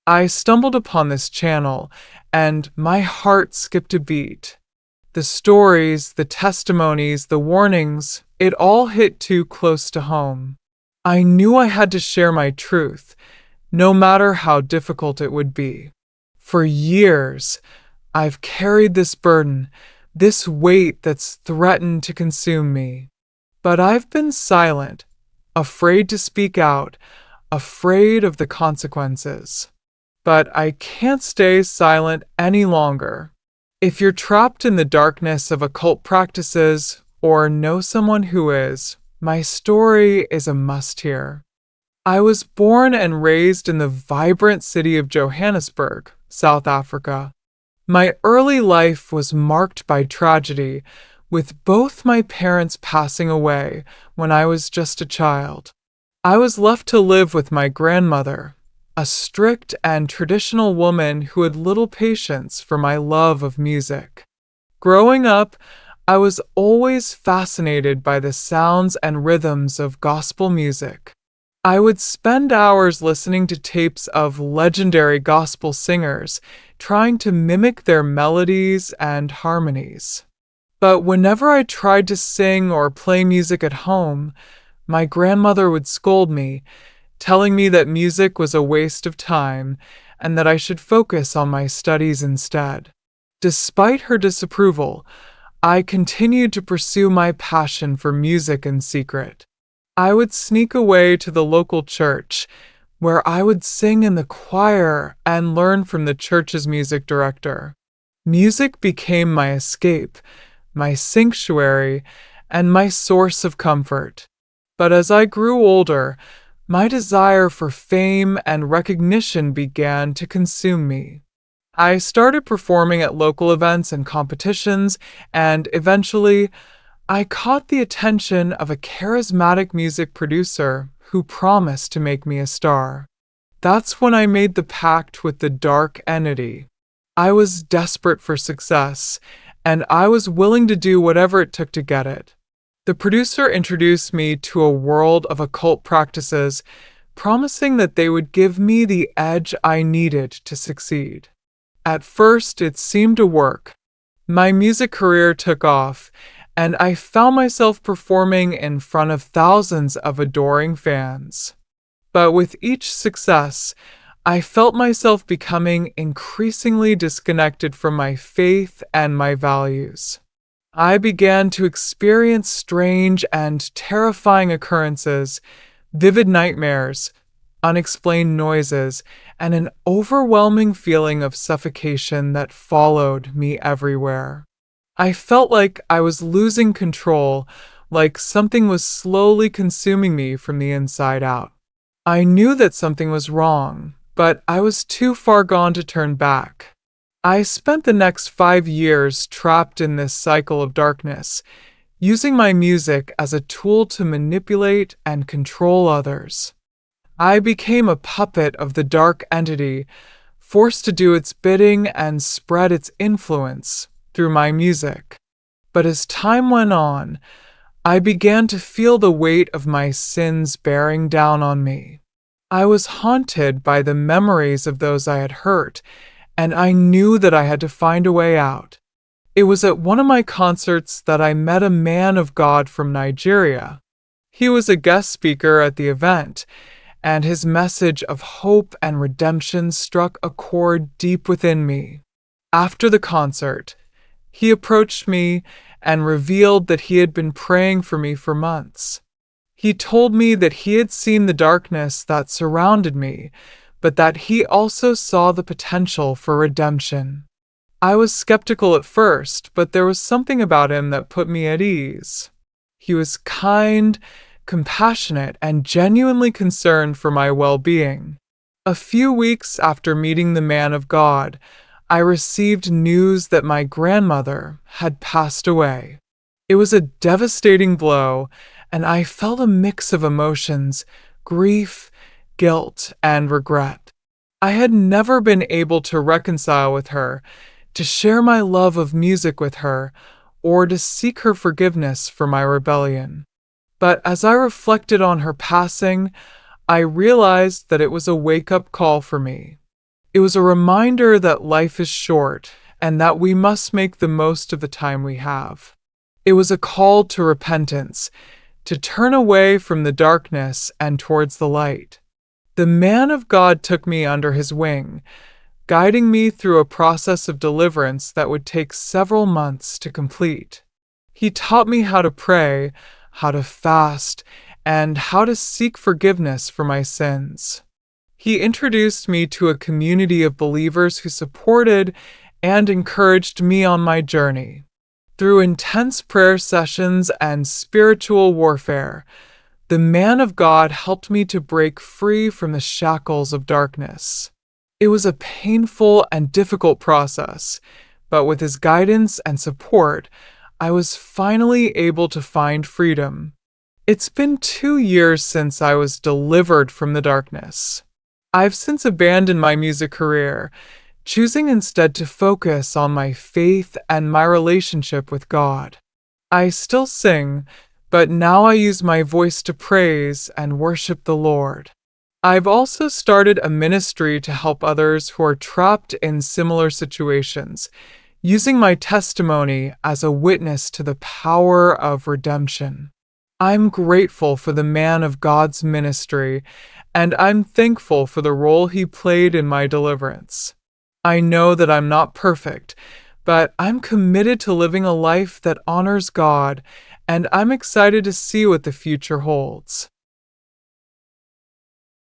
I stumbled upon this channel, and my heart skipped a beat. The stories, the testimonies, the warnings, it all hit too close to home. I knew I had to share my truth, no matter how difficult it would be. For years, I've carried this burden, this weight that's threatened to consume me. But I've been silent, afraid to speak out, afraid of the consequences. But I can't stay silent any longer. If you're trapped in the darkness of occult practices or know someone who is, my story is a must hear. I was born and raised in the vibrant city of Johannesburg, South Africa. My early life was marked by tragedy, with both my parents passing away when I was just a child. I was left to live with my grandmother, a strict and traditional woman who had little patience for my love of music. Growing up, I was always fascinated by the sounds and rhythms of gospel music. I would spend hours listening to tapes of legendary gospel singers, trying to mimic their melodies and harmonies. But whenever I tried to sing or play music at home, my grandmother would scold me, telling me that music was a waste of time and that I should focus on my studies instead. Despite her disapproval, I continued to pursue my passion for music in secret. I would sneak away to the local church, where I would sing in the choir and learn from the church's music director. Music became my escape, my sanctuary, and my source of comfort. But as I grew older, my desire for fame and recognition began to consume me. I started performing at local events and competitions, and eventually, I caught the attention of a charismatic music producer who promised to make me a star. That's when I made the pact with the dark entity. I was desperate for success, and I was willing to do whatever it took to get it. The producer introduced me to a world of occult practices, promising that they would give me the edge I needed to succeed. At first, it seemed to work. My music career took off, and I found myself performing in front of thousands of adoring fans. But with each success, I felt myself becoming increasingly disconnected from my faith and my values. I began to experience strange and terrifying occurrences, vivid nightmares, unexplained noises, and an overwhelming feeling of suffocation that followed me everywhere. I felt like I was losing control, like something was slowly consuming me from the inside out. I knew that something was wrong, but I was too far gone to turn back. I spent the next 5 years trapped in this cycle of darkness, using my music as a tool to manipulate and control others. I became a puppet of the dark entity, forced to do its bidding and spread its influence through my music. But as time went on, I began to feel the weight of my sins bearing down on me. I was haunted by the memories of those I had hurt, and I knew that I had to find a way out. It was at one of my concerts that I met a man of God from Nigeria. He was a guest speaker at the event, and his message of hope and redemption struck a chord deep within me. After the concert, he approached me and revealed that he had been praying for me for months. He told me that he had seen the darkness that surrounded me, but that he also saw the potential for redemption. I was skeptical at first, but there was something about him that put me at ease. He was kind, compassionate, and genuinely concerned for my well-being. A few weeks after meeting the man of God, I received news that my grandmother had passed away. It was a devastating blow, and I felt a mix of emotions, grief, guilt, and regret. I had never been able to reconcile with her, to share my love of music with her, or to seek her forgiveness for my rebellion. But as I reflected on her passing, I realized that it was a wake-up call for me. It was a reminder that life is short and that we must make the most of the time we have. It was a call to repentance, to turn away from the darkness and towards the light. The man of God took me under his wing, guiding me through a process of deliverance that would take several months to complete. He taught me how to pray, how to fast, and how to seek forgiveness for my sins. He introduced me to a community of believers who supported and encouraged me on my journey. Through intense prayer sessions and spiritual warfare, the man of God helped me to break free from the shackles of darkness. It was a painful and difficult process, but with his guidance and support, I was finally able to find freedom. It's been 2 years since I was delivered from the darkness. I've since abandoned my music career, choosing instead to focus on my faith and my relationship with God. I still sing, but now I use my voice to praise and worship the Lord. I've also started a ministry to help others who are trapped in similar situations, using my testimony as a witness to the power of redemption. I'm grateful for the man of God's ministry, and I'm thankful for the role he played in my deliverance. I know that I'm not perfect, but I'm committed to living a life that honors God, and I'm excited to see what the future holds.